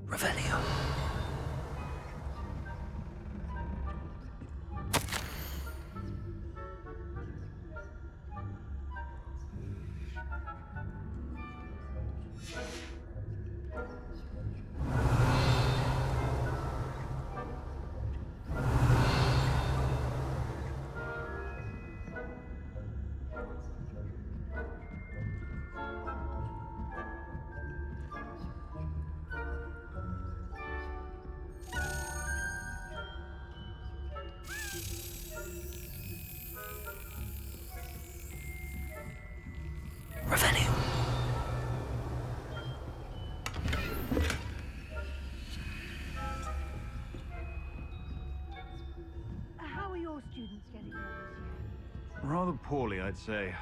Revelio. Revelio. How are your students getting on this Rather poorly, I'd say. year?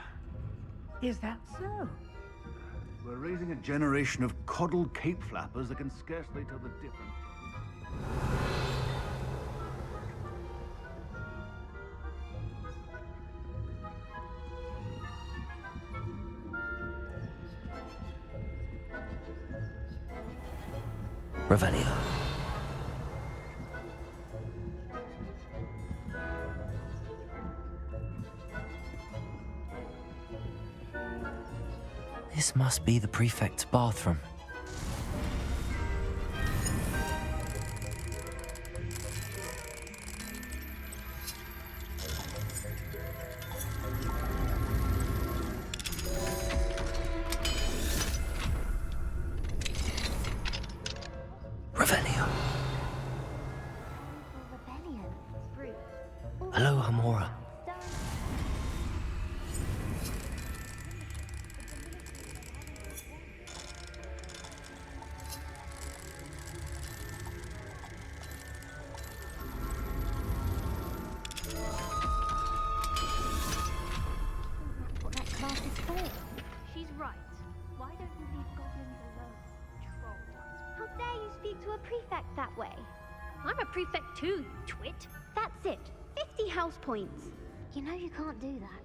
Is that so? We're raising a generation of coddled cape flappers that can scarcely tell the difference. Revelio. This must be the prefect's bathroom. Revelio. Rebellion. Fruit. Hello, Hamora. What that class is for? She's right. Why don't you leave goblins alone, troll? How dare you speak to a prefect that way? I'm a prefect too, you twit. That's it. 50 house points. You know you can't do that.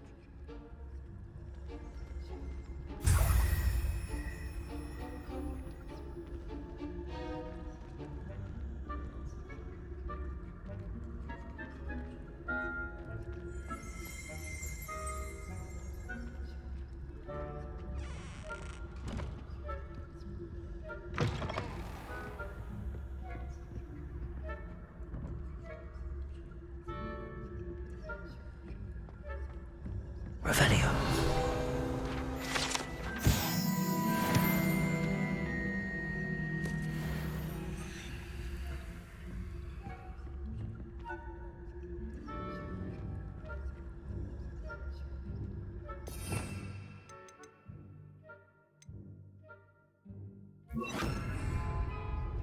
Revelio.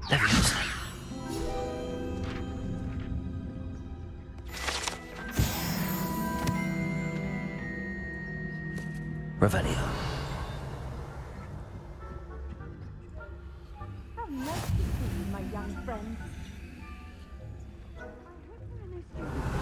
Leviosa. Revelio. How nice to see you, my young friend. I hope there are no students.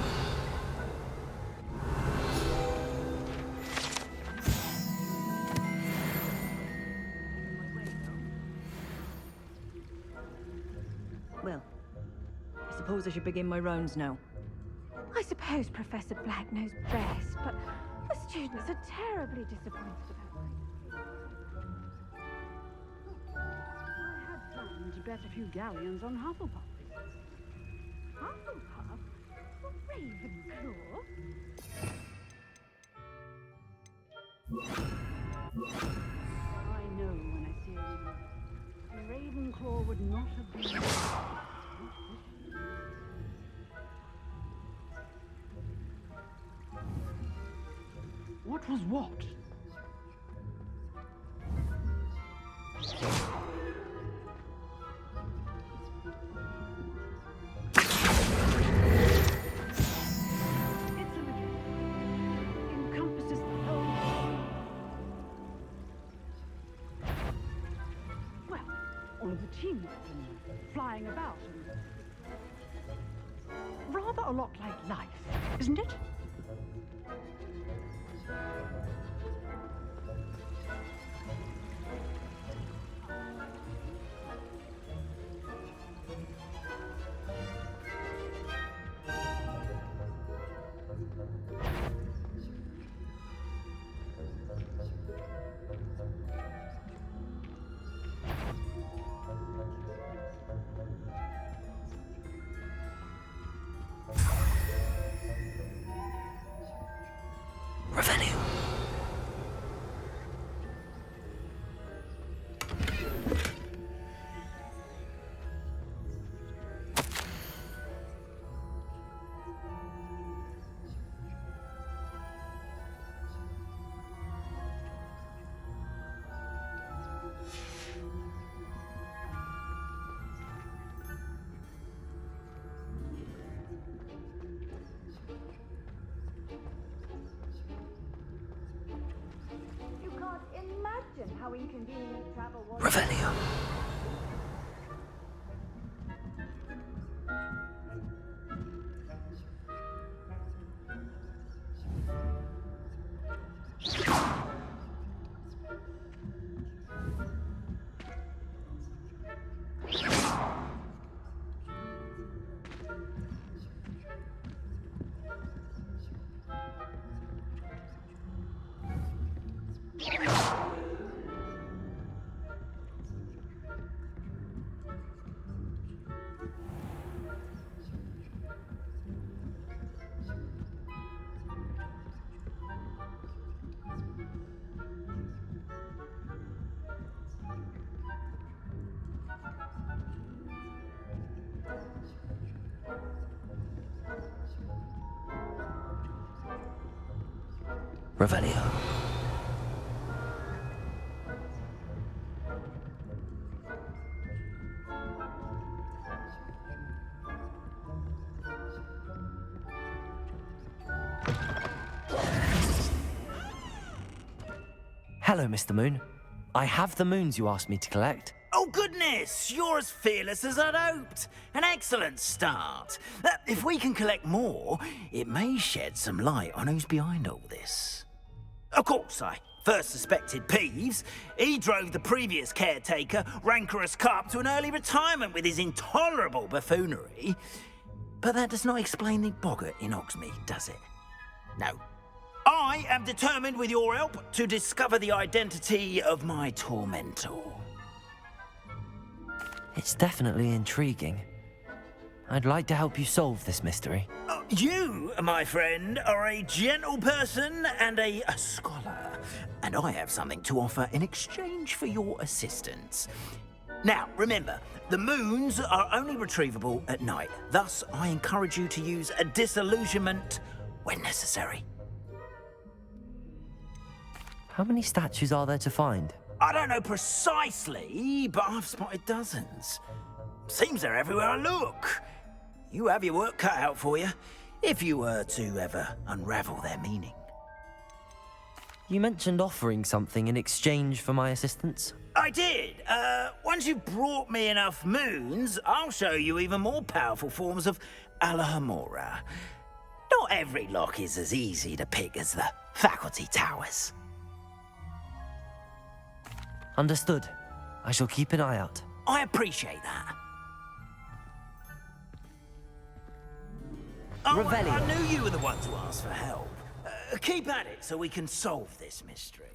Well, I suppose I should begin my rounds now. I suppose Professor Black knows best, but the students are terribly disappointed about my... I had planned to bet a few galleons on Hufflepuff. Hufflepuff? Or Ravenclaw? I know when I see it. Ravenclaw would not have been... What was what? It's a magician. Encompasses the whole... Well, all of the teamwork and flying about and... Rather a lot like life, isn't it? Revelio. You can't imagine how inconvenient travel was. Revelio. Revelio. Hello, Mr. Moon. I have the moons you asked me to collect. Oh, goodness! You're as fearless as I'd hoped. An excellent start. If we can collect more, it may shed some light on who's behind all this. Of course, I first suspected Peeves. He drove the previous caretaker, Rancorous Carp, to an early retirement with his intolerable buffoonery. But that does not explain the boggart in Hogsmeade, does it? No. I am determined, with your help, to discover the identity of my tormentor. It's definitely intriguing. I'd like to help you solve this mystery. You, my friend, are a gentle person and a scholar, and I have something to offer in exchange for your assistance. Now, remember, the moons are only retrievable at night. Thus, I encourage you to use a disillusionment when necessary. How many statues are there to find? I don't know precisely, but I've spotted dozens. Seems they're everywhere I look. You have your work cut out for you, if you were to ever unravel their meaning. You mentioned offering something in exchange for my assistance. I did. Once you've brought me enough moons, I'll show you even more powerful forms of Alohomora. Not every lock is as easy to pick as the faculty towers. Understood. I shall keep an eye out. I appreciate that. Oh, Revelio. I knew you were the one to ask for help. Keep at it so we can solve this mystery.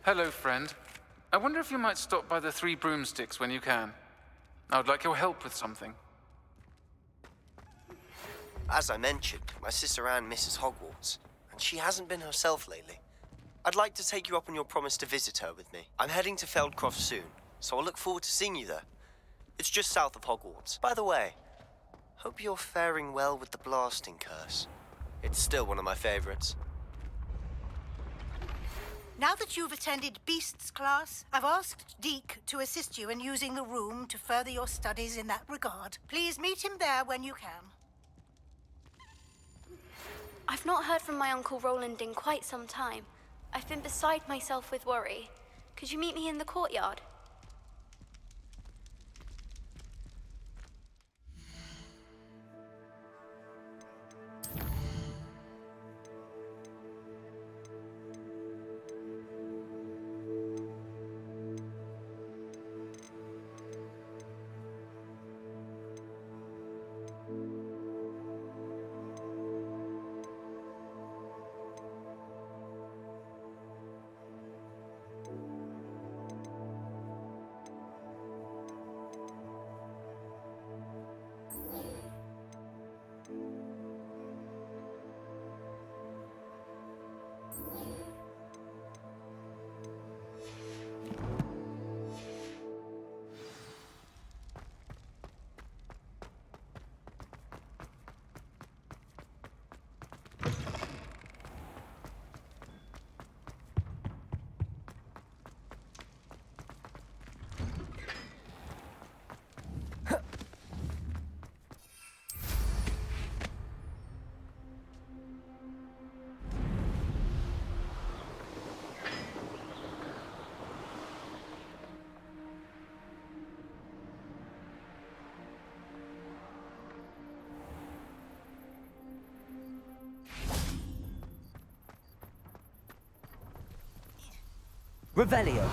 Hello, friend. I wonder if you might stop by the Three Broomsticks when you can. I would like your help with something. As I mentioned, my sister Anne misses Hogwarts, and she hasn't been herself lately. I'd like to take you up on your promise to visit her with me. I'm heading to Feldcroft soon, so I'll look forward to seeing you there. It's just south of Hogwarts. By the way, hope you're faring well with the blasting curse. It's still one of my favorites. Now that you've attended Beasts class, I've asked Deke to assist you in using the room to further your studies in that regard. Please meet him there when you can. I've not heard from my Uncle Roland in quite some time. I've been beside myself with worry. Could you meet me in the courtyard? Revelio.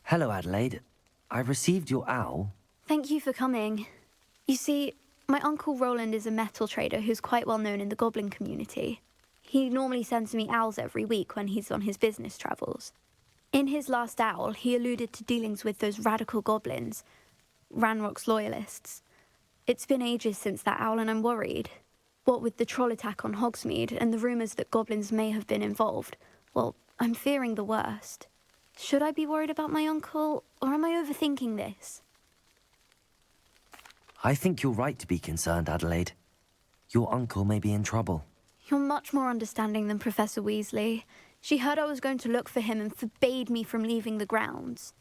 Hello, Adelaide. I received your owl. Thank you for coming. You see, my Uncle Roland is a metal trader who's quite well known in the goblin community. He normally sends me owls every week when he's on his business travels. In his last owl, he alluded to dealings with those radical goblins, Ranrock's loyalists. It's been ages since that owl and I'm worried. What with the troll attack on Hogsmeade and the rumours that goblins may have been involved, well, I'm fearing the worst. Should I be worried about my uncle, or am I overthinking this? I think you're right to be concerned, Adelaide. Your uncle may be in trouble. You're much more understanding than Professor Weasley. She heard I was going to look for him and forbade me from leaving the grounds.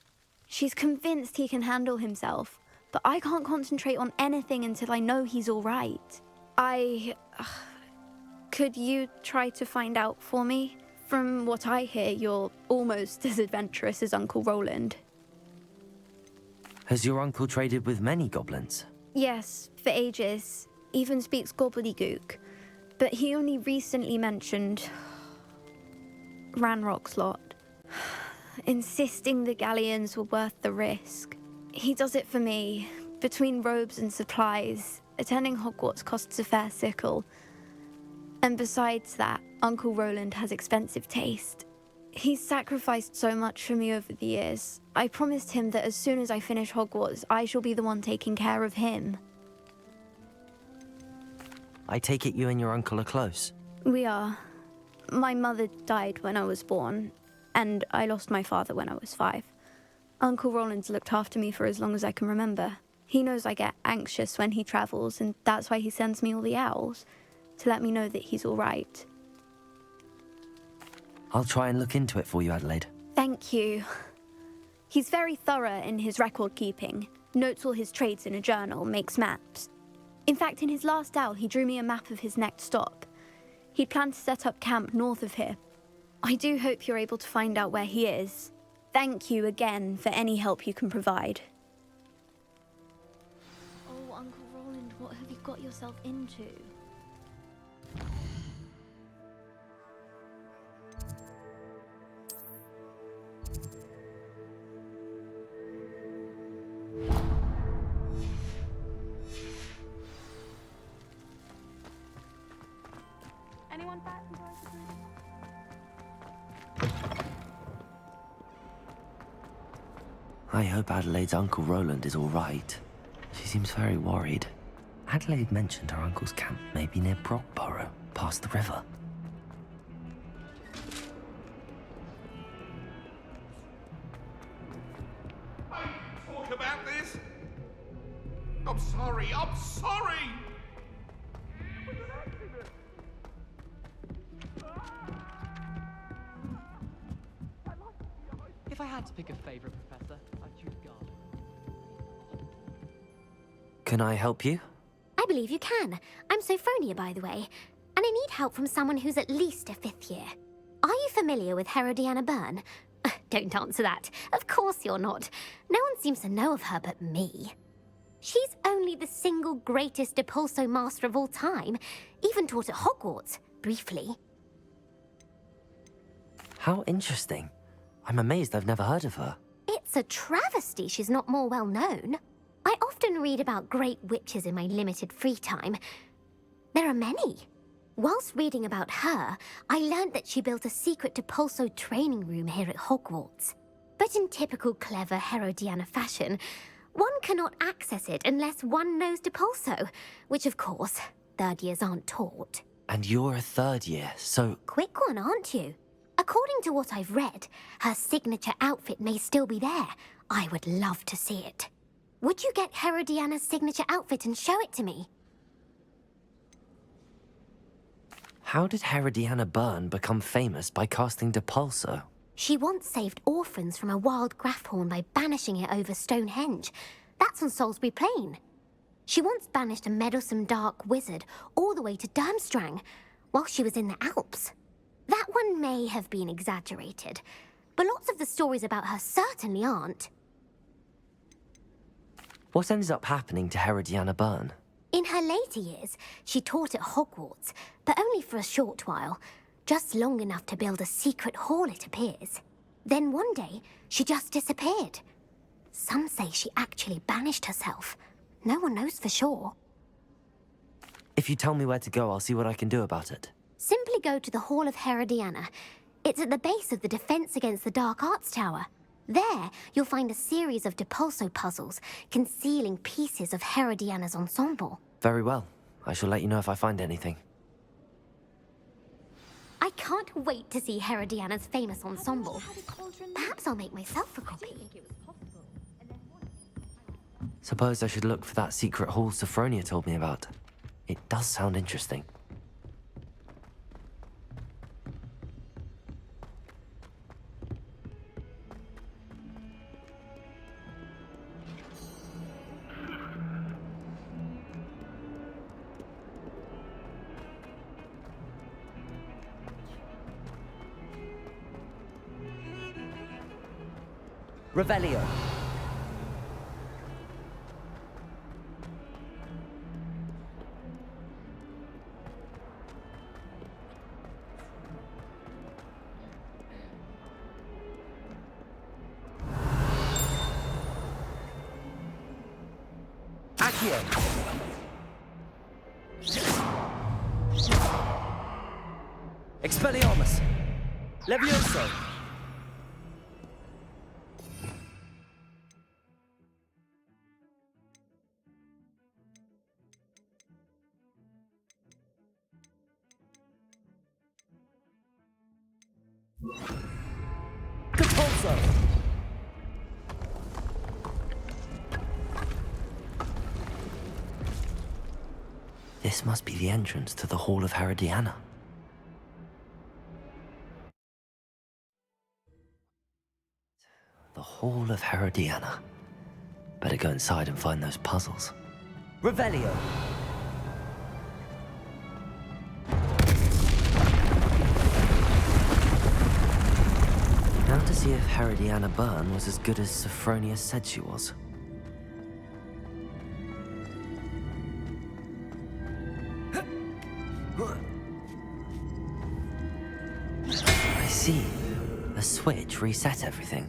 She's convinced he can handle himself, but I can't concentrate on anything until I know he's all right. Could you try to find out for me? From what I hear, you're almost as adventurous as Uncle Roland. Has your uncle traded with many goblins? Yes, for ages. Even speaks gobbledygook. But he only recently mentioned Ranrock's lot, insisting the galleons were worth the risk. He does it for me. Between robes and supplies, attending Hogwarts costs a fair sickle. And besides that, Uncle Roland has expensive taste. He's sacrificed so much for me over the years. I promised him that as soon as I finish Hogwarts, I shall be the one taking care of him. I take it you and your uncle are close. We are. My mother died when I was born, and I lost my father when I was 5. Uncle Roland's looked after me for as long as I can remember. He knows I get anxious when he travels, and that's why he sends me all the owls, to let me know that he's all right. I'll try and look into it for you, Adelaide. Thank you. He's very thorough in his record keeping, notes all his trades in a journal, makes maps. In fact, in his last owl, he drew me a map of his next stop. He'd planned to set up camp north of here. I do hope you're able to find out where he is. Thank you again for any help you can provide. Oh, Uncle Roland, what have you got yourself into? Anyone back from I hope Adelaide's Uncle Roland is all right. She seems very worried. Adelaide mentioned her uncle's camp may be near Brockborough, past the river. Talk about this? I'm sorry, I'm sorry! If I had to pick a favorite professor, I'd choose Garden. Can I help you? I believe you can. I'm Sophronia, by the way, and I need help from someone who's at least a 5th year. Are you familiar with Herodiana Byrne? Don't answer that. Of course you're not. No one seems to know of her but me. She's only the single greatest Depulso master of all time, even taught at Hogwarts, briefly. How interesting. I'm amazed I've never heard of her. It's a travesty she's not more well known. I often read about great witches in my limited free time. There are many. Whilst reading about her, I learned that she built a secret Depulso training room here at Hogwarts. But in typical clever Herodiana fashion, one cannot access it unless one knows Depulso, which of course, third years aren't taught. And you're a third year, so... Quick one, aren't you? According to what I've read, her signature outfit may still be there. I would love to see it. Would you get Herodiana's signature outfit and show it to me? How did Herodiana Byrne become famous by casting Depulso? She once saved orphans from a wild Grafhorn by banishing it over Stonehenge. That's on Salisbury Plain. She once banished a meddlesome dark wizard all the way to Durmstrang while she was in the Alps. That one may have been exaggerated, but lots of the stories about her certainly aren't. What ended up happening to Herodiana Byrne? In her later years, she taught at Hogwarts, but only for a short while. Just long enough to build a secret hall, it appears. Then one day, she just disappeared. Some say she actually banished herself. No one knows for sure. If you tell me where to go, I'll see what I can do about it. Simply go to the Hall of Herodiana. It's at the base of the Defense Against the Dark Arts Tower. There, you'll find a series of Depulso puzzles concealing pieces of Herodiana's ensemble. Very well. I shall let you know if I find anything. I can't wait to see Herodiana's famous ensemble. Perhaps I'll make myself a copy. Suppose I should look for that secret hall Sophronia told me about. It does sound interesting. Revelio. Accio. Expelliarmus. Levioso. Depulso. This must be the entrance to the Hall of Herodiana. The Hall of Herodiana. Better go inside and find those puzzles. Revelio. Now to see if Herodiana Byrne was as good as Sophronia said she was. I see. The switch reset everything.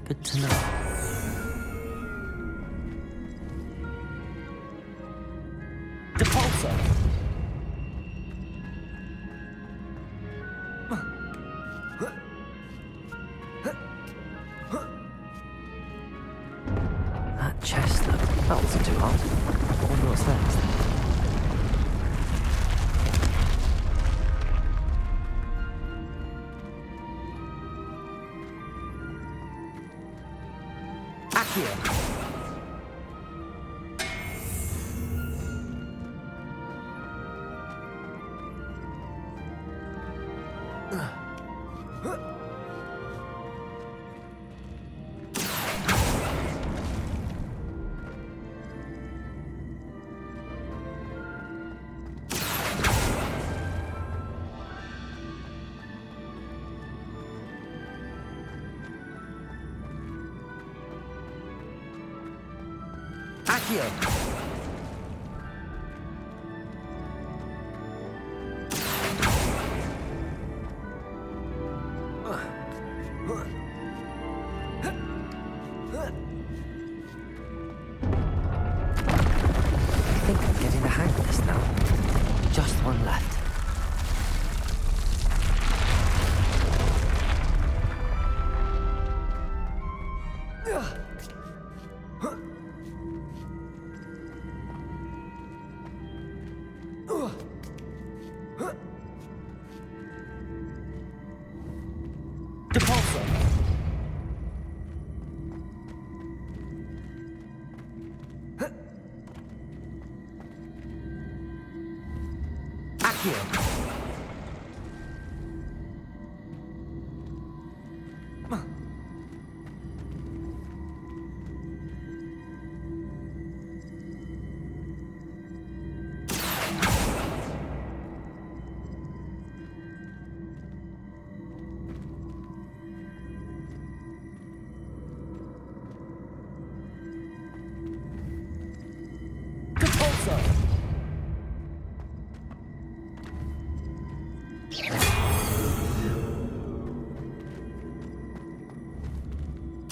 Good to know. Depulso. That chest, though, that wasn't too hard. I wonder what's next. Accio. Accio. I think I'm getting the hang of this now. Just one left. Depulso. Accio.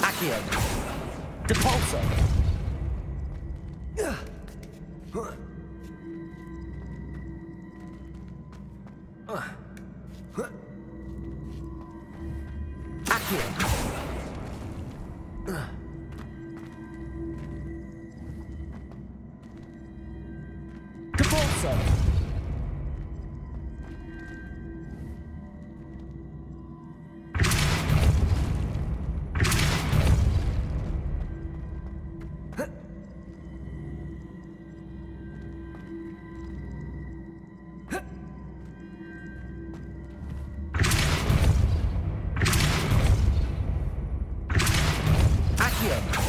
Accio. Depulso. Accio.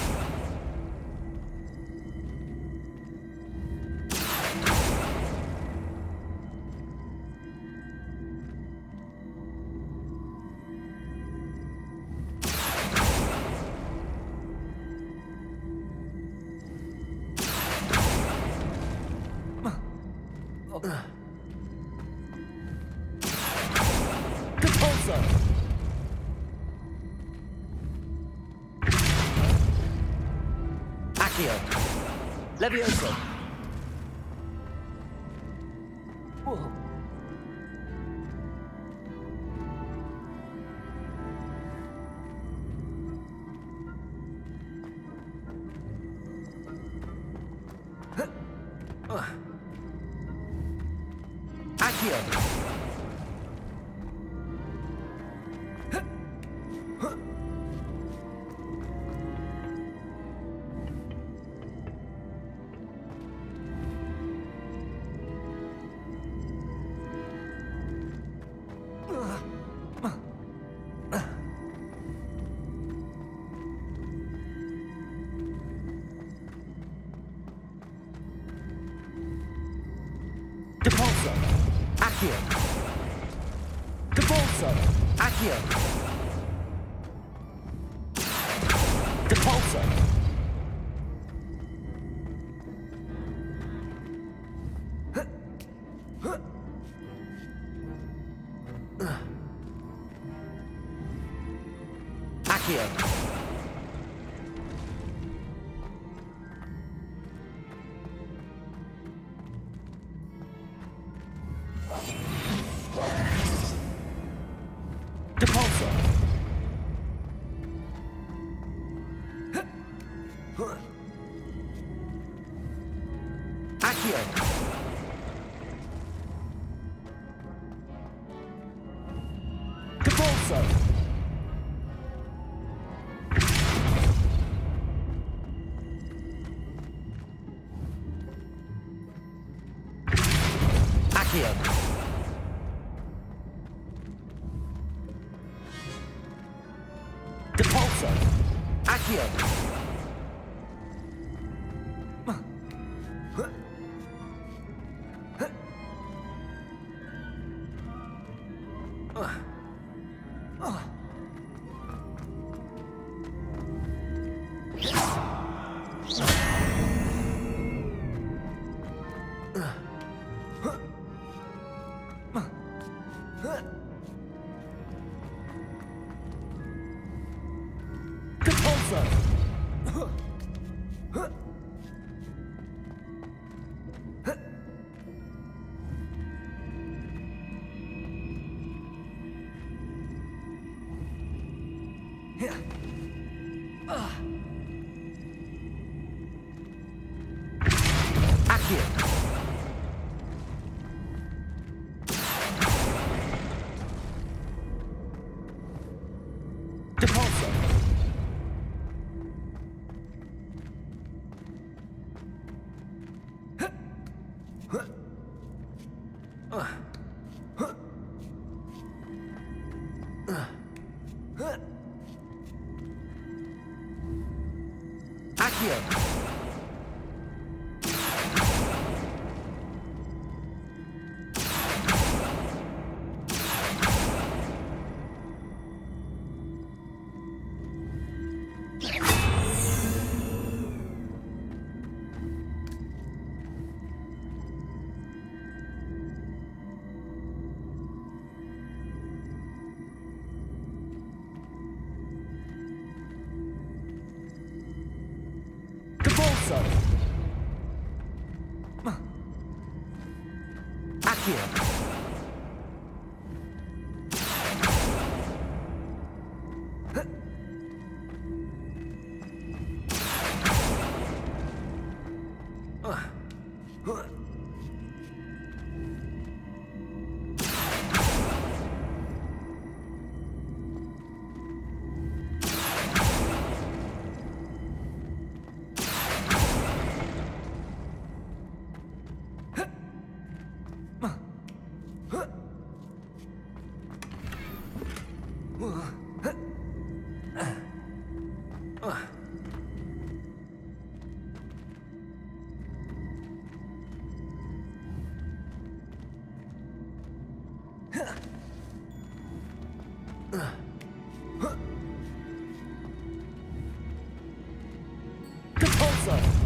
Depulso. Accio. Levioso. Whoa. Accio. Depulso. Accio. Depulso. Accio. Depulso. Accio. Depulso. Accio. Depulso. Accio. Depulso. Accio. Accio. Accio.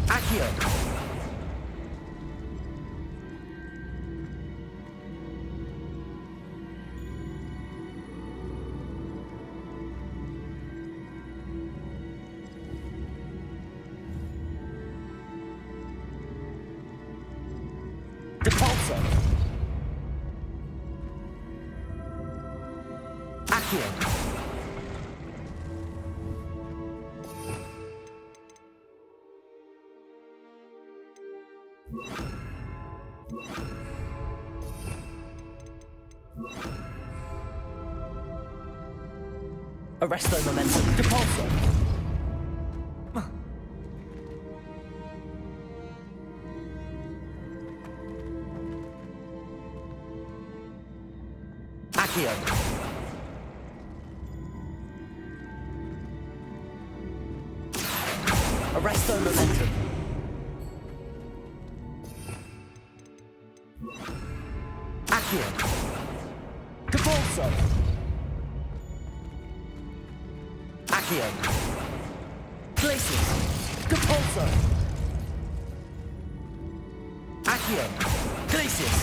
Accio. Depulso. Accio. Arresto momentum. Depulso. Accio. Arresto momentum. Accio. Depulso. Accio. Glacius. Depulso. Accio. Glacius.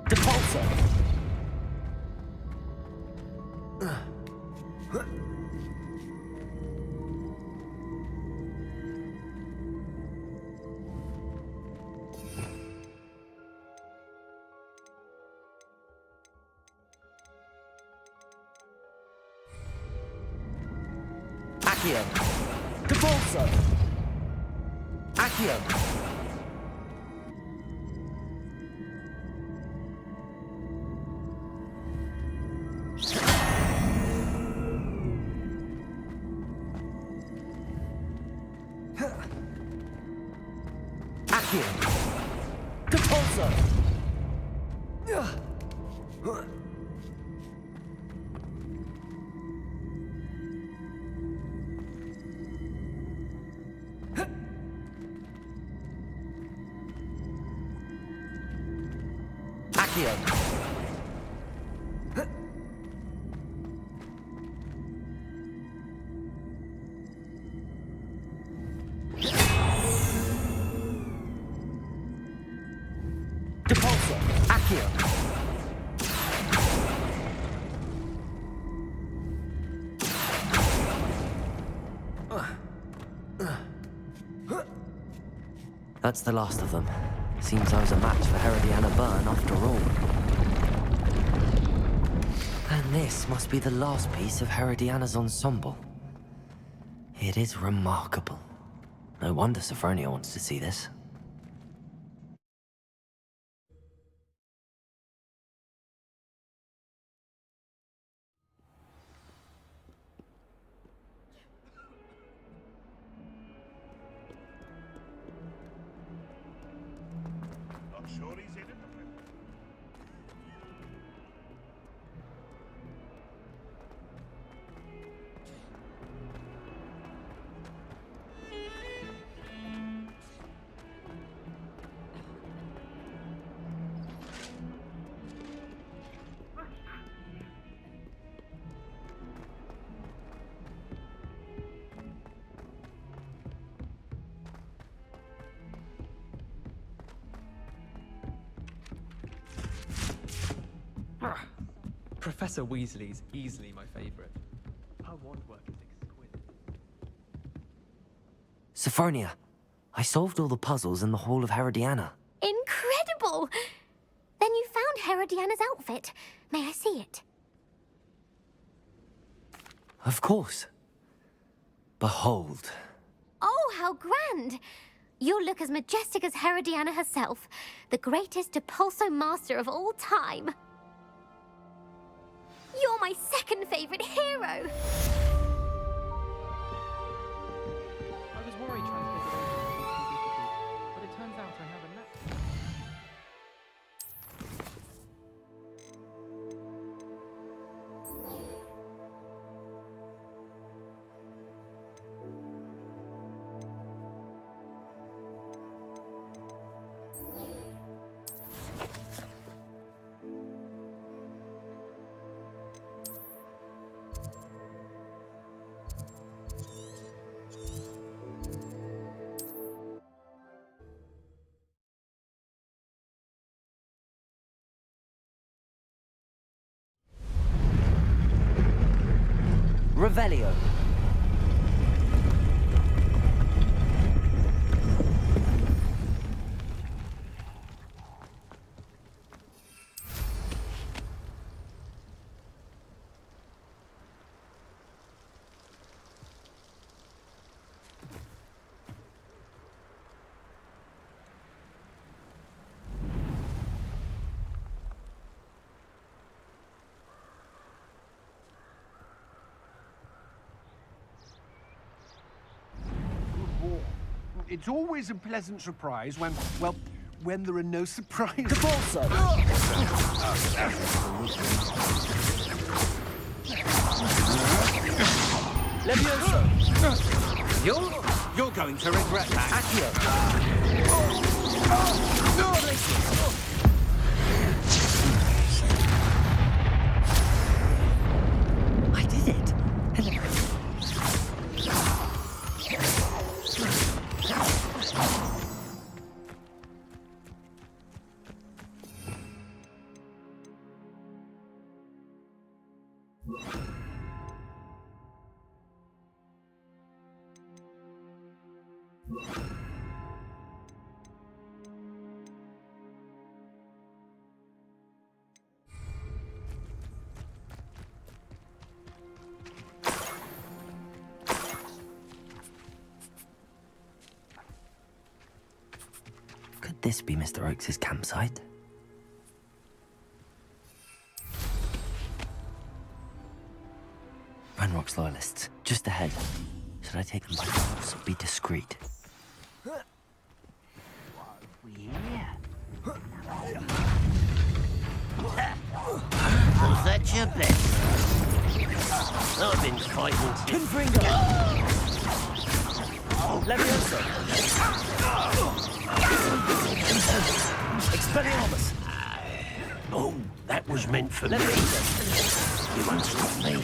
Depulso. Accio. Depulso. Accio. Accio. Depulso. Accio. Depulso. Accio. That's the last of them. Seems I was a match for Herodiana Byrne after all. And this must be the last piece of Herodiana's ensemble. It is remarkable. No wonder Sophronia wants to see this. Professor Weasley's easily my favorite. Her wand work is exquisite. Sophronia, I solved all the puzzles in the Hall of Herodiana. Incredible! Then you found Herodiana's outfit. May I see it? Of course. Behold. Oh, how grand! You'll look as majestic as Herodiana herself, the greatest Depulso master of all time. You're my second favorite hero! I was worried transfiguration would be too difficult, but it turns out I have a knack. Revelio. It's always a pleasant surprise when, well, when there are no surprises. Depulso! Levioso! You're going to regret that. I did it. Could this be Mr. Oakes' campsite? Ranrock's loyalists, just ahead. Should I take them by force or be discreet? Was that your best? I've been frightened. Confringo! Levioso! Expelliarmus! Oh, that was meant for me. You won't stop me.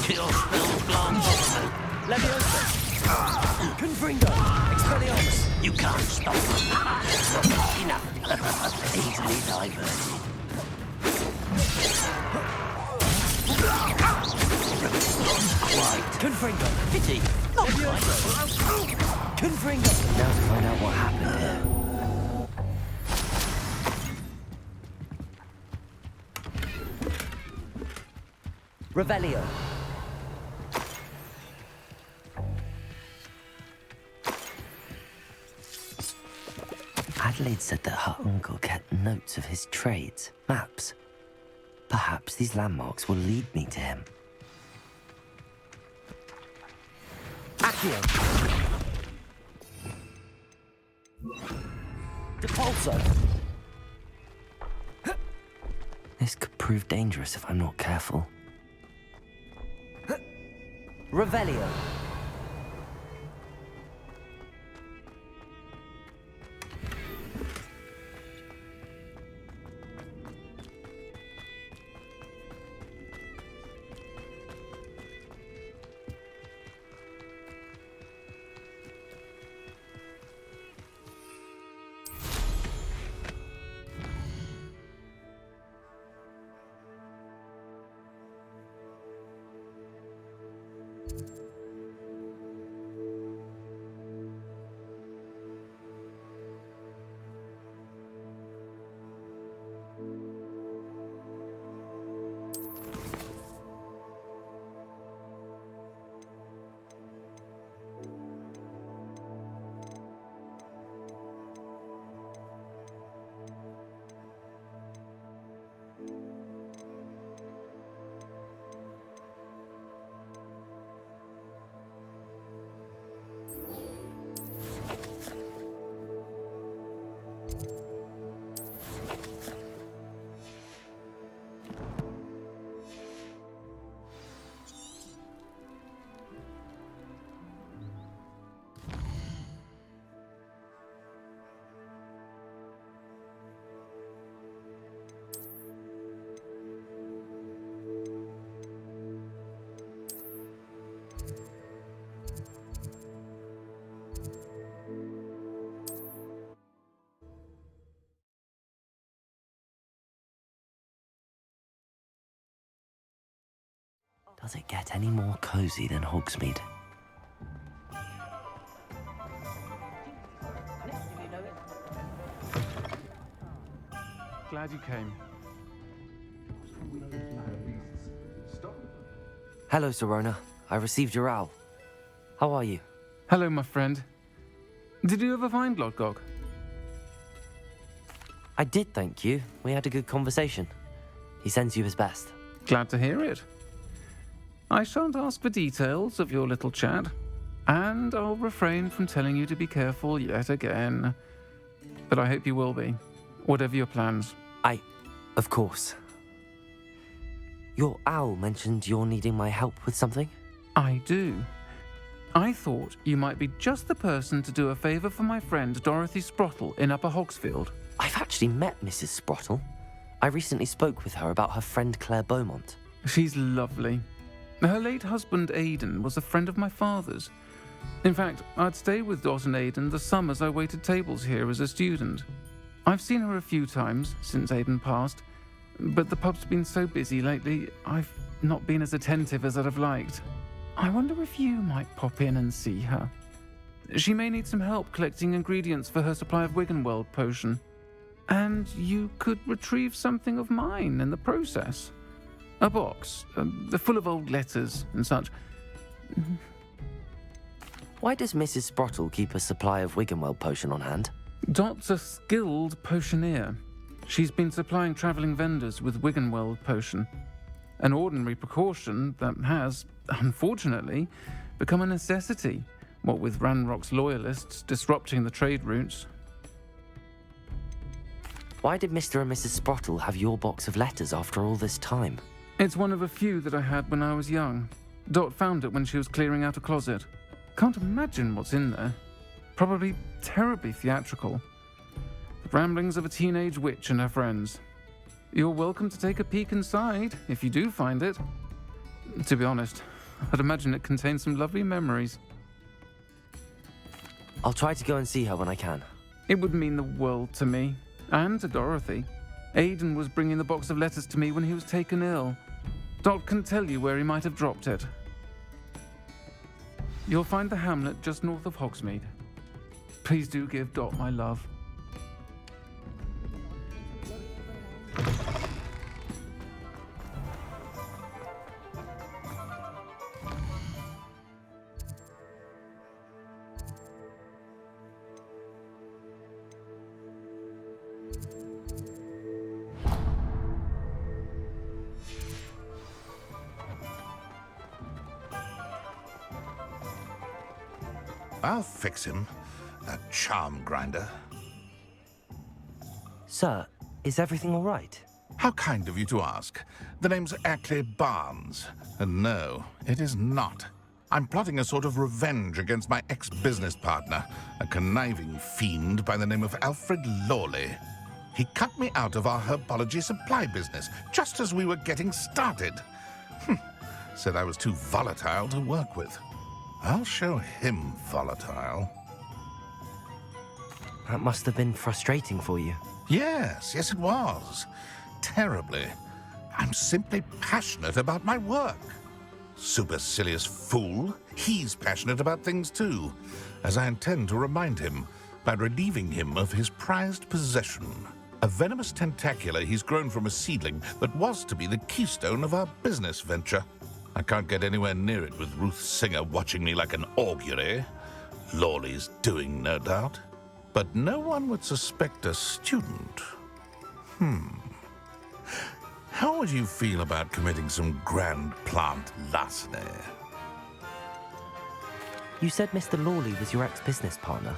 Kill spells glance off me. Levioso! Confringo! Expelliarmus! You can't stop me. Enough. Easily diverted. Quite. Confringo! Pity. Not quite. Confringo! Now to find out what happened here. Revelio. Adelaide said that her uncle kept notes of his trades, maps. Perhaps these landmarks will lead me to him. Accio. Depulso. This could prove dangerous if I'm not careful. Revelio. Does it get any more cozy than Hogsmeade? Glad you came. Hello, Serona. I received your owl. How are you? Hello, my friend. Did you ever find Lodgok? I did, thank you. We had a good conversation. He sends you his best. Glad to hear it. I shan't ask for details of your little chat, and I'll refrain from telling you to be careful yet again. But I hope you will be, whatever your plans. Of course. Your owl mentioned you're needing my help with something? I do. I thought you might be just the person to do a favour for my friend Dorothy Sprottle in Upper Hogsfield. I've actually met Mrs. Sprottle. I recently spoke with her about her friend Claire Beaumont. She's lovely. Her late husband Aidan was a friend of my father's. In fact, I'd stay with Dot and Aidan the summers I waited tables here as a student. I've seen her a few times since Aidan passed, but the pub's been so busy lately, I've not been as attentive as I'd have liked. I wonder if you might pop in and see her. She may need some help collecting ingredients for her supply of Wiggenweld potion. And you could retrieve something of mine in the process. A box, full of old letters and such. Why does Mrs. Sprottle keep a supply of Wiggenweld potion on hand? Dot's a skilled potioneer. She's been supplying travelling vendors with Wiggenweld potion. An ordinary precaution that has, unfortunately, become a necessity, what with Ranrock's loyalists disrupting the trade routes. Why did Mr. and Mrs. Sprottle have your box of letters after all this time? It's one of a few that I had when I was young. Dot found it when she was clearing out a closet. Can't imagine what's in there. Probably terribly theatrical. The ramblings of a teenage witch and her friends. You're welcome to take a peek inside, if you do find it. To be honest, I'd imagine it contains some lovely memories. I'll try to go and see her when I can. It would mean the world to me, and to Dorothy. Aidan was bringing the box of letters to me when he was taken ill. Dot can tell you where he might have dropped it. You'll find the hamlet just north of Hogsmeade. Please do give Dot my love. I'll fix him. That charm grinder. Sir, is everything all right? How kind of you to ask. The name's Ackley Barnes. And no, it is not. I'm plotting a sort of revenge against my ex-business partner, a conniving fiend by the name of Alfred Lawley. He cut me out of our herbology supply business just as we were getting started. Said I was too volatile to work with. I'll show him volatile. That must have been frustrating for you. Yes, it was. Terribly. I'm simply passionate about my work. Supercilious fool. He's passionate about things too, as I intend to remind him by relieving him of his prized possession. A venomous tentacula he's grown from a seedling that was to be the keystone of our business venture. I can't get anywhere near it with Ruth Singer watching me like an augury. Lawley's doing, no doubt. But no one would suspect a student. How would you feel about committing some grand plant larceny? You said Mr. Lawley was your ex-business partner.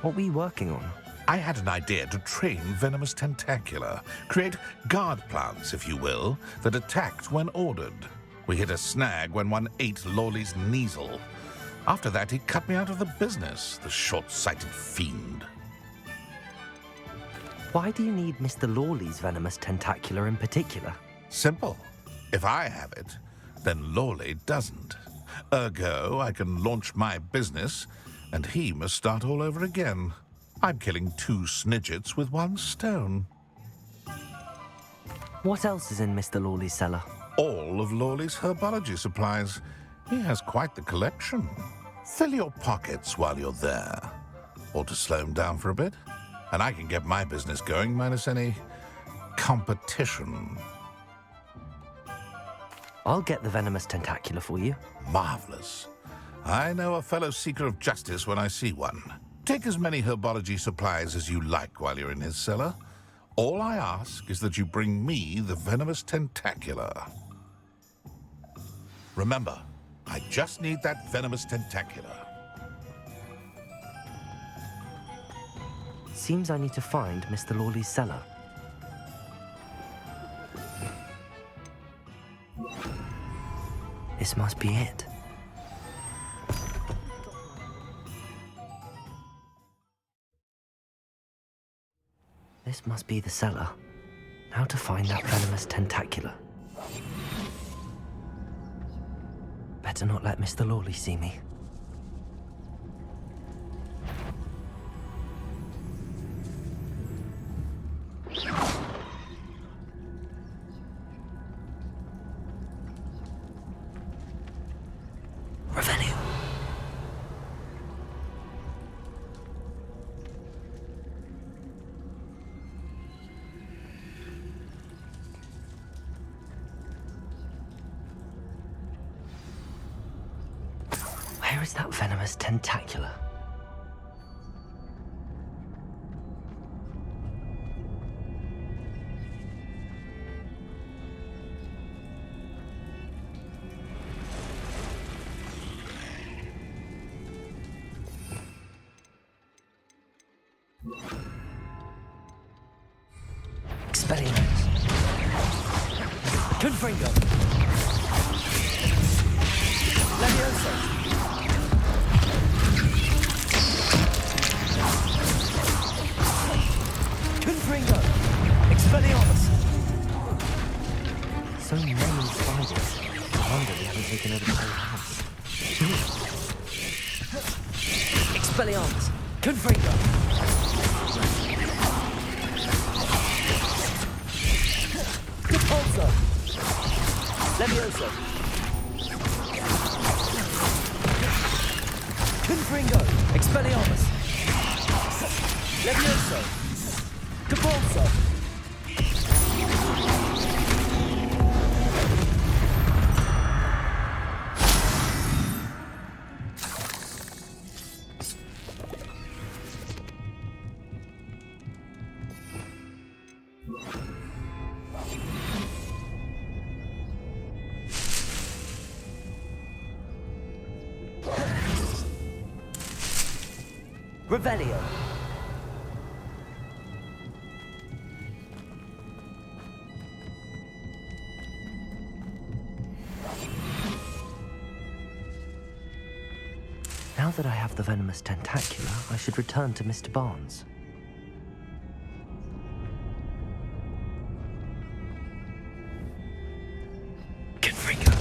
What were you working on? I had an idea to train venomous tentacula, create guard plants, if you will, that attacked when ordered. We hit a snag when one ate Lawley's Kneasel. After that, he cut me out of the business, the short-sighted fiend. Why do you need Mr. Lawley's venomous tentacula in particular? Simple. If I have it, then Lawley doesn't. Ergo, I can launch my business, and he must start all over again. I'm killing 2 snidgets with 1 stone. What else is in Mr. Lawley's cellar? All of Lawley's herbology supplies. He has quite the collection. Fill your pockets while you're there. Or to slow him down for a bit. And I can get my business going minus any competition. I'll get the venomous tentacula for you. Marvelous. I know a fellow seeker of justice when I see one. Take as many herbology supplies as you like while you're in his cellar. All I ask is that you bring me the venomous tentacula. Remember, I just need that venomous tentacula. Seems I need to find Mr. Lawley's cellar. This must be it. This must be the cellar. How to find that venomous tentacula? Better not let Mr. Lawley see me. Revelio. Where is that venomous tentacula? Experience. Confringo. Levioso. Confringo. Expelliarmus. So many spiders. I wonder they haven't taken over the whole house. Expelliarmus. Confringo. Repulso. Levioso. Confringo. Expelliarmus. Levioso. Repulso. Revelio. Now that I have the venomous tentacula, I should return to Mr. Barnes. Confringo.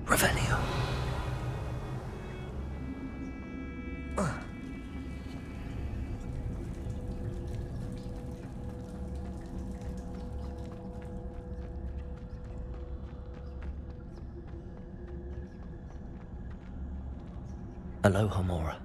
Revelio. Aloha Mora.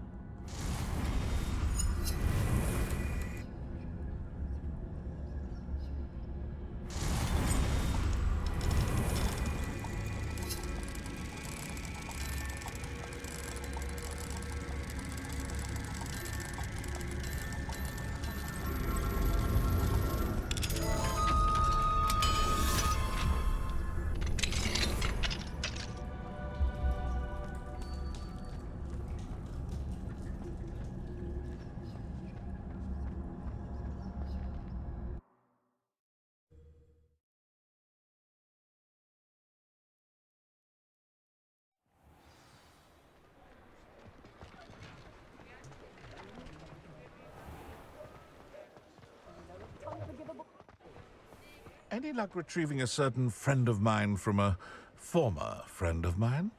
Any luck retrieving a certain friend of mine from a former friend of mine?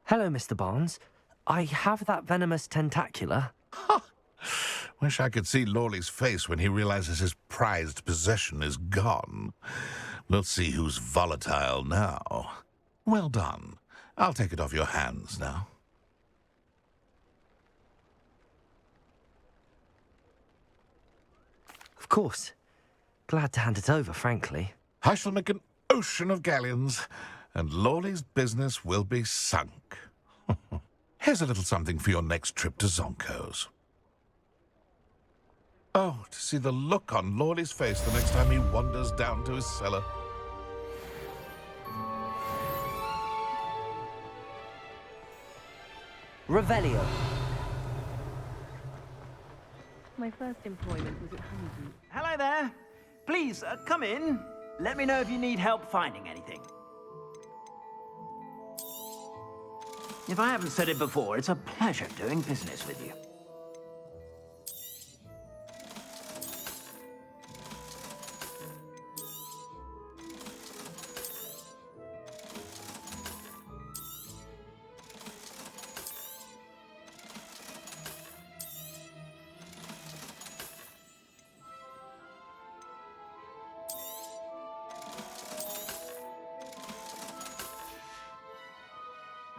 Hello, Mr. Barnes. I have that venomous tentacula. Wish I could see Lawley's face when he realizes his prized possession is gone. We'll see who's volatile now. Well done. I'll take it off your hands now. Of course. Glad to hand it over, frankly. I shall make an ocean of galleons, and Lawley's business will be sunk. Here's a little something for your next trip to Zonko's. Oh, to see the look on Lawley's face the next time he wanders down to his cellar. Revelio. My first employment was at Honeydew. Hello there. Please, come in. Let me know if you need help finding anything. If I haven't said it before, it's a pleasure doing business with you.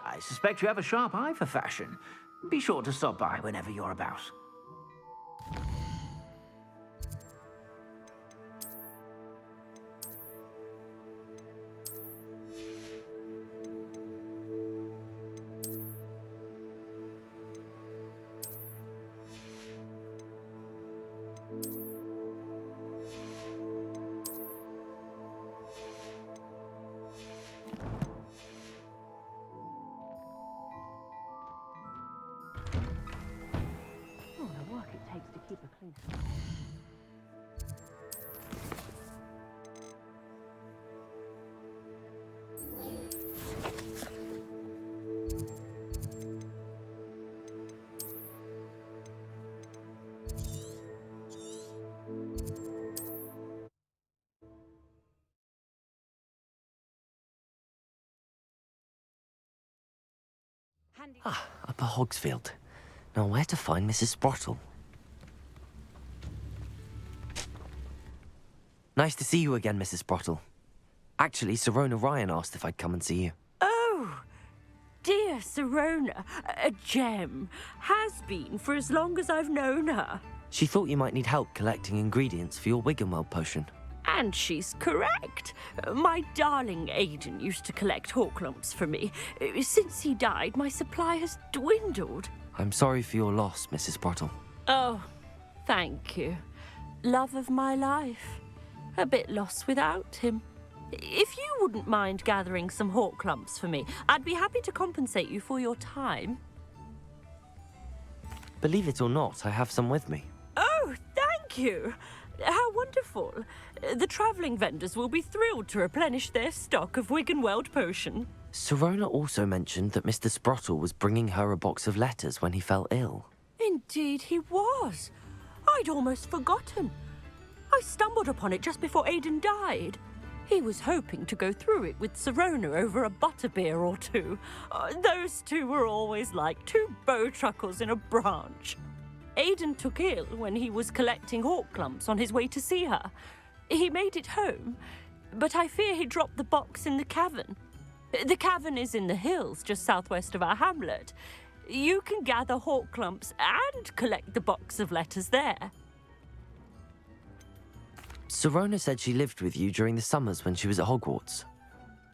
I suspect you have a sharp eye for fashion. Be sure to stop by whenever you're about. Keep a clean. Upper Hogsfield. Now where to find Mrs. Sprottle? Nice to see you again, Mrs. Sprottle. Actually, Sirona Ryan asked if I'd come and see you. Oh, dear Sirona, a gem. Has been for as long as I've known her. She thought you might need help collecting ingredients for your Wiggenweld potion. And she's correct. My darling Aiden used to collect hawk lumps for me. Since he died, my supply has dwindled. I'm sorry for your loss, Mrs. Sprottle. Oh, thank you. Love of my life. A bit lost without him. If you wouldn't mind gathering some hawk lumps for me, I'd be happy to compensate you for your time. Believe it or not, I have some with me. Oh, thank you. How wonderful. The travelling vendors will be thrilled to replenish their stock of Wiggenweld potion. Sirona also mentioned that Mr. Sprottle was bringing her a box of letters when he fell ill. Indeed he was. I'd almost forgotten. I stumbled upon it just before Aiden died. He was hoping to go through it with Sirona over a butterbeer or two. Those two were always like two bowtruckles in a branch. Aiden took ill when he was collecting hawk lumps on his way to see her. He made it home, but I fear he dropped the box in the cavern. The cavern is in the hills just southwest of our hamlet. You can gather hawk clumps and collect the box of letters there. Sirona said she lived with you during the summers when she was at Hogwarts.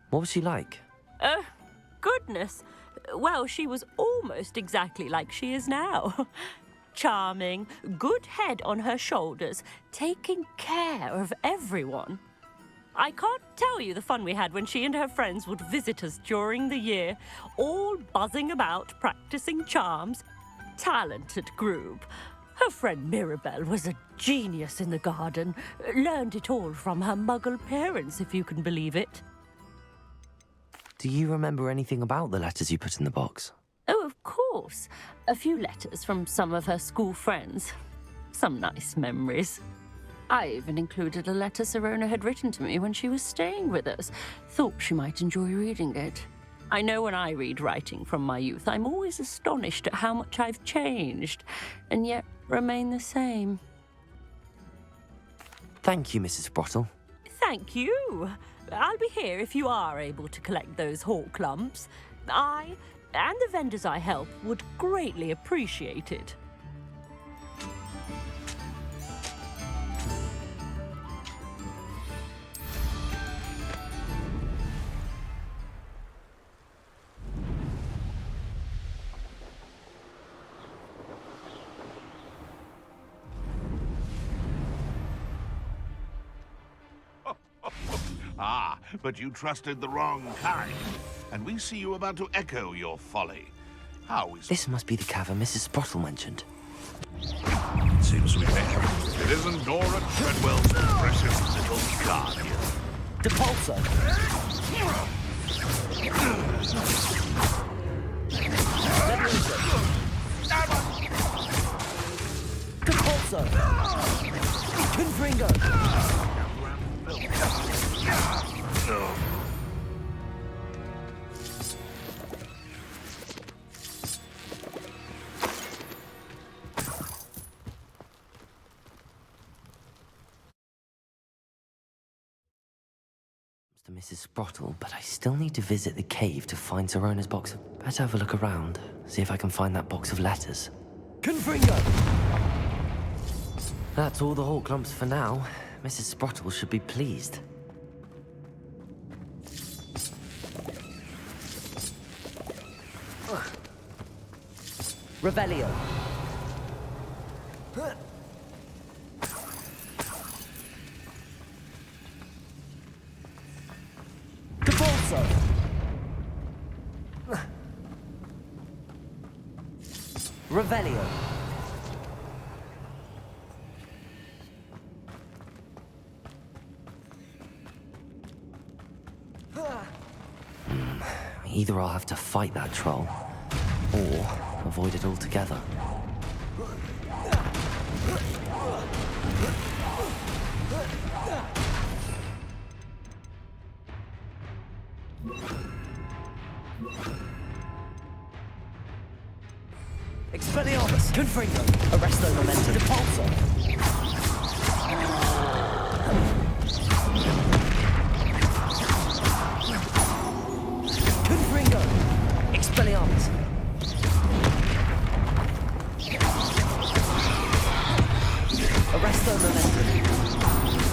What was she like? Goodness. Well, she was almost exactly like she is now. Charming, good head on her shoulders, taking care of everyone. I can't tell you the fun we had when she and her friends would visit us during the year, all buzzing about, practicing charms. Talented group. Her friend Mirabelle was a genius in the garden. Learned it all from her muggle parents, if you can believe it. Do you remember anything about the letters you put in the box? Oh, of course. A few letters from some of her school friends. Some nice memories. I even included a letter Sirona had written to me when she was staying with us. Thought she might enjoy reading it. I know when I read writing from my youth, I'm always astonished at how much I've changed, and yet remain the same. Thank you, Mrs. Sprottle. Thank you. I'll be here if you are able to collect those hawk clumps. I, and the vendors I help, would greatly appreciate it. Ah, but you trusted the wrong kind. And we see you about to echo your folly. How is... This must be the cavern Mrs. Sprottle mentioned. Seems we met. It isn't Dora Treadwell's precious little card. Depulso! Depulso! Confringo! To Mrs. Sprottle, but I still need to visit the cave to find Sirona's box. Better have a look around, see if I can find that box of letters. Confringo! That's all the hawk clumps for now. Mrs. Sprottle should be pleased. Revelio. Depulso. Revelio. Either I'll have to fight that troll, or avoid it altogether. Expelliarmus! Confringo! Arresto Momentum! Depulso! Confringo! Expelliarmus! Arresto Momentum!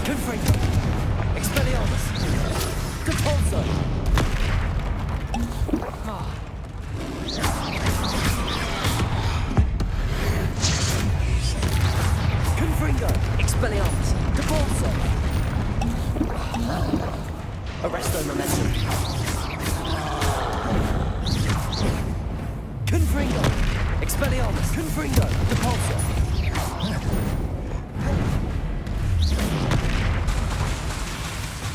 Confringo! Expelliarmus! Depulso! Confringo! Expelliarmus! Depulso! Arresto Momentum! Confringo! Expelliarmus! Confringo! Depulso!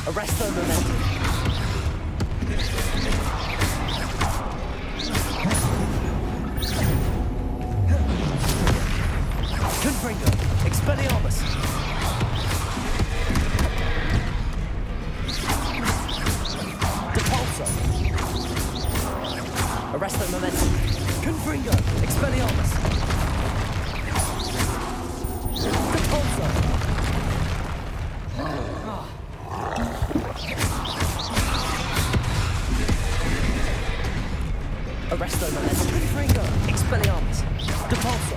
Arresto Momentum! Confringo! Expelliarmus! Depulso! Arresto Momentum! Confringo! Expelliarmus! Depulso! Arresto momentum. Confringo. Expelliarmus. Depulso.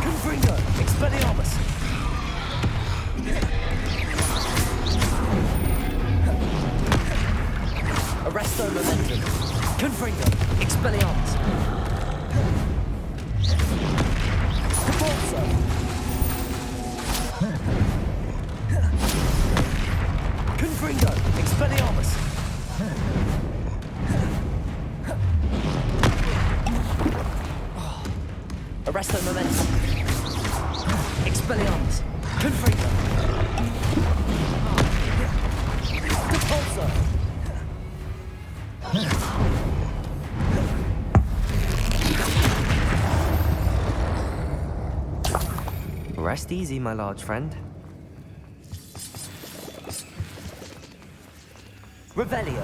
Confringo. Expelliarmus. Arresto momentum. Confringo. Expelliarmus. Depulso. Confringo. Expelliarmus. Arresto momentum. Expelliarmus. Confringo. Depulso. Rest easy, my large friend. Revelio.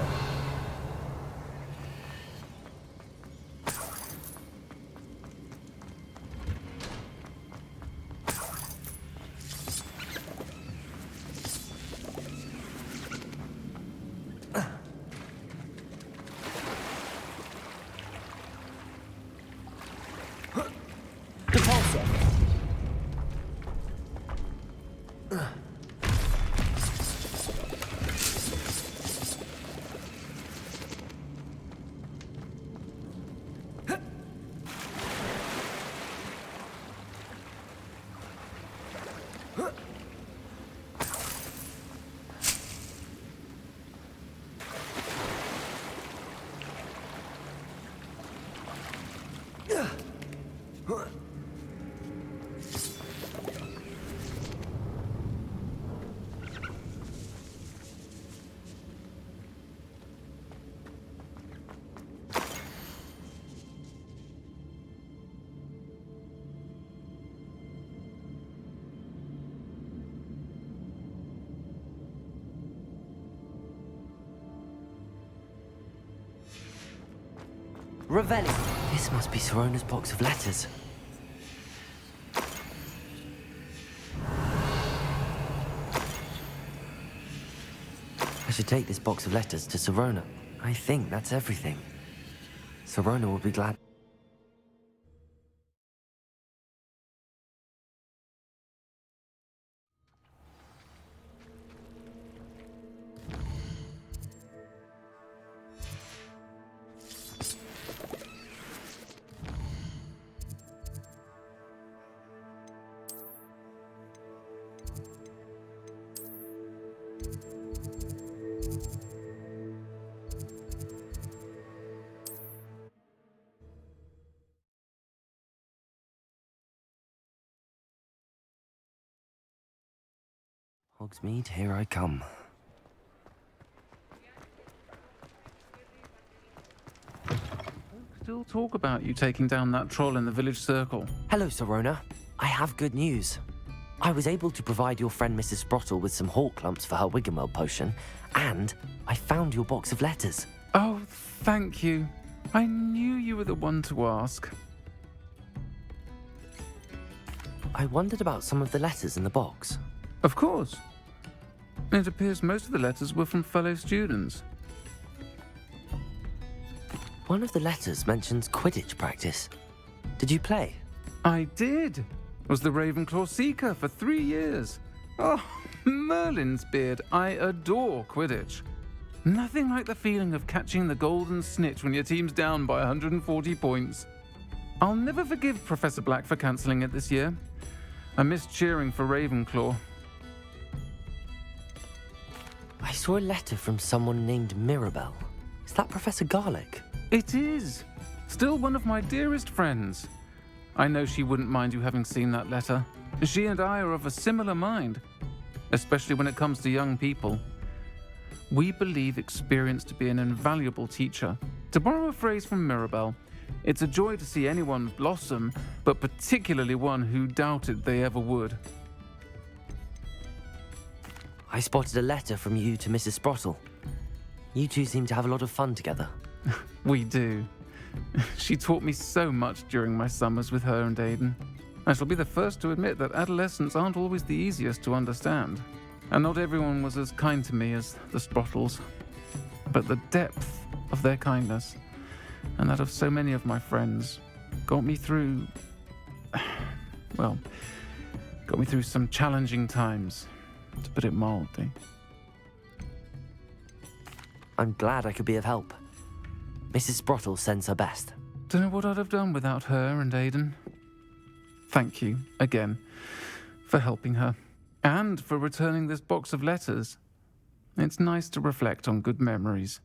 Depulso. Revelio. This must be Sirona's box of letters. I should take this box of letters to Sirona. I think that's everything. Sirona will be glad. Hogsmeade, here I come. Still talk about you taking down that troll in the village circle. Hello, Sirona. I have good news. I was able to provide your friend Mrs. Sprottle with some hawk lumps for her Wiggenweld potion, and I found your box of letters. Oh, thank you. I knew you were the one to ask. I wondered about some of the letters in the box. Of course. It appears most of the letters were from fellow students. One of the letters mentions Quidditch practice. Did you play? I did. Was the Ravenclaw Seeker for 3 years. Oh, Merlin's beard. I adore Quidditch. Nothing like the feeling of catching the golden snitch when your team's down by 140 points. I'll never forgive Professor Black for cancelling it this year. I missed cheering for Ravenclaw. I saw a letter from someone named Mirabelle. Is that Professor Garlick? It is. Still one of my dearest friends. I know she wouldn't mind you having seen that letter. She and I are of a similar mind, especially when it comes to young people. We believe experience to be an invaluable teacher. To borrow a phrase from Mirabelle, it's a joy to see anyone blossom, but particularly one who doubted they ever would. I spotted a letter from you to Mrs. Sprottle. You two seem to have a lot of fun together. We do. She taught me so much during my summers with her and Aiden. I shall be the first to admit that adolescents aren't always the easiest to understand. and not everyone was as kind to me as the Sprottles. But the depth of their kindness, and that of so many of my friends, got me through some challenging times, to put it mildly. I'm glad I could be of help. Mrs. Sprottle sends her best. Don't know what I'd have done without her and Aidan. Thank you, again, for helping her, and for returning this box of letters. It's nice to reflect on good memories.